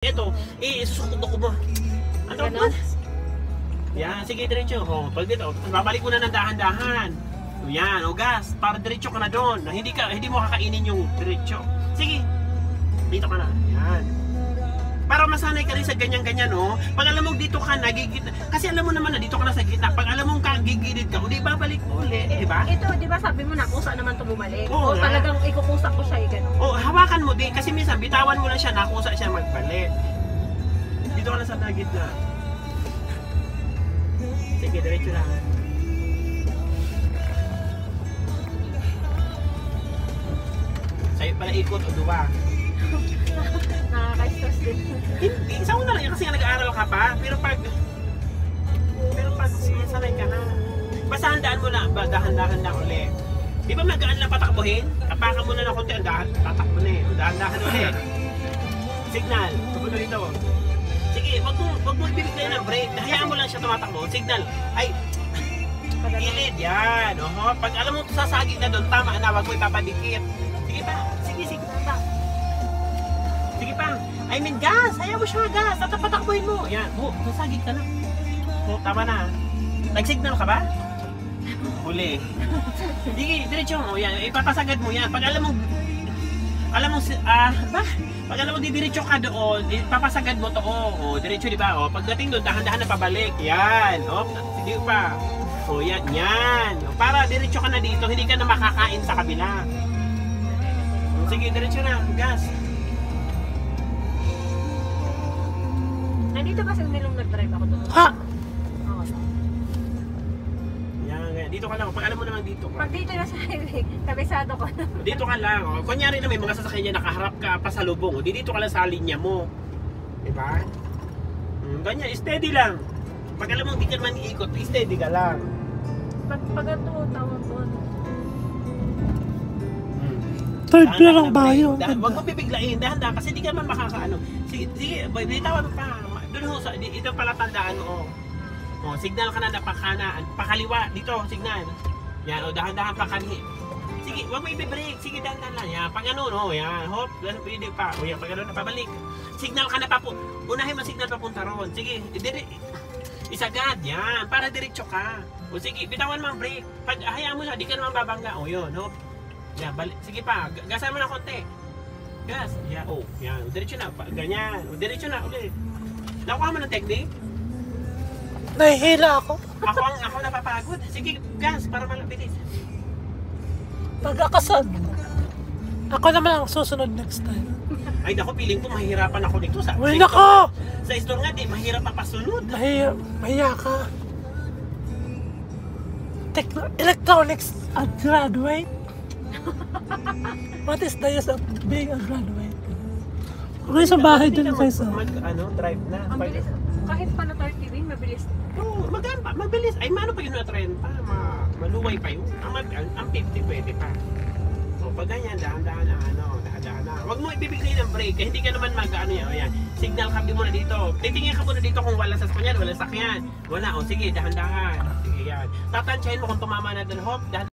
Ito, susukod ako mo. Ano ba? Yan, sige, diretso. O, pag dito, babalik mo na ng dahan-dahan. Yan, o gas, para diretso ka na doon. Hindi mo kakainin yung diretso. Sige, dito ka na. Yan. Para masanay ka rin sa ganyan-ganyan, no? Pag alam mong dito ka, nagigit. Kasi alam mo naman na dito ka na sa gitna. Pag alam mong kagigilid ka, di babalik mo ulit, di ba? Ito, di ba sabi mo na kusa naman ito bumalik? Oo, o talagang ikukusa ko siya, gano'n. O, hawakan mo din. Kasi minsan, bitawan mo lang siya, nakusa siya magbalik. Dito ka na sa gitna. Sige, diretso lang. Sa'yo pala ikot o duwa. Nakaka-stress din. Hindi, sa una lang yan kasi nag-aaral ka pa. Pero pag sanay ka na. Basta handaan mo lang, dahan-dahan lang ulit. Di ba magaan lang patakbuhin? Kapakan mo na ng konti, tatakbo na eh. Dahan-dahan ulit. Signal, kapuno dito. Sige, wag mo ibibigay ng brake. Hayaan mo lang siya tumatakbo. Signal, ay, gilid, yan. Oho. Pag alam mo sasagig na doon, tama na, wag mo ipapadikit. Sige pa, sige pa. Sige pa. I mean, gas. Hayaan mo siya, gas. Patakbuhin mo. Yan, sasagig ka na. Tama na. Nag-signal ka ba? Huli. Sige, diretso mo. Yan, ipapasagad mo yan. Pag alam mo, pag alam mo didiretso ka doon, papasagad mo to, diretso, di ba? Pagdating doon, dahan-dahan na pabalik. Yan. Hindi pa. Yan. Para diretso ka na dito, hindi ka na makakain sa kabila. Sige, diretso na. Gas. Nandito ba sa nilong nag-drive ako doon? Ha? Oo. Yan. Dito ka lang. Pag alam mo naman dito ka. Pag dito na sa highway, kabisado ko na. Dito ka lang. Kunyari na may mga sasakyan dyan, nakaharap ka pasalubong. Dito ka lang sa linya mo. Diba? Ganyan, steady lang. Pag alam mo hindi ka naman iikot, steady ka lang. Pag ito, tawag doon. Third floor lang ba yun? Huwag mo bibiglain, dahan-dahan kasi hindi ka naman makakaano. Sige, bitawan mo pa. Doon ho, ito pala tandaan mo. Signal ka na napakanan, pakaliwa dito, signal. Yan, dahan-dahan pakali. Sige, huwag mo i-brake. Sige, dahan-dahan lang. Yan, pag ano, yan, hop, pwede pa. Yan, pag ano na pabalik. Signal ka na unahin mo signal papunta ron. Sige, isagad, yan, para diretso ka. Sige, bitawan mo ang brake. Pag hayaan mo siya, di ka naman babangga. Yun, hop. Yan, balik. Sige pa, gasan mo na konti. Gas. Yan, yan. Diretso na. Ganyan. Diretso na ulit. Nakuha mo ng technique? Nahihila ako. Ako napapagod. Sige, gas para malabilis. Pagkakasad. Ako naman ang susunod next time. Ay, naku, feeling ko mahihirapan ako dito. Uy, nako! Sa store nga, di, mahirap ang pasunod. Mahiya ka. Electronics at graduate. What is the use of being a graduate? Okay, sa bahay dun kayo Drive na. Ang bilis. Kahit pala 30 rin, mabilis. Maganda pa, mabilis. Ay, mano pa yun na 30? Maluway pa yun. Ang 50 pwede pa. Pag ganyan, dahan-dahan na, dahan-dahan na. Huwag mo ibibigay ng brake, hindi ka naman mag-ano yan. Signal cam din muna dito. Titingin ka muna dito kung wala sasakyan, wala sakyan. Wala, sige, dahan-dahan. Sige, yan. Tatansyahin mo kung tumama na doon, hop, dahan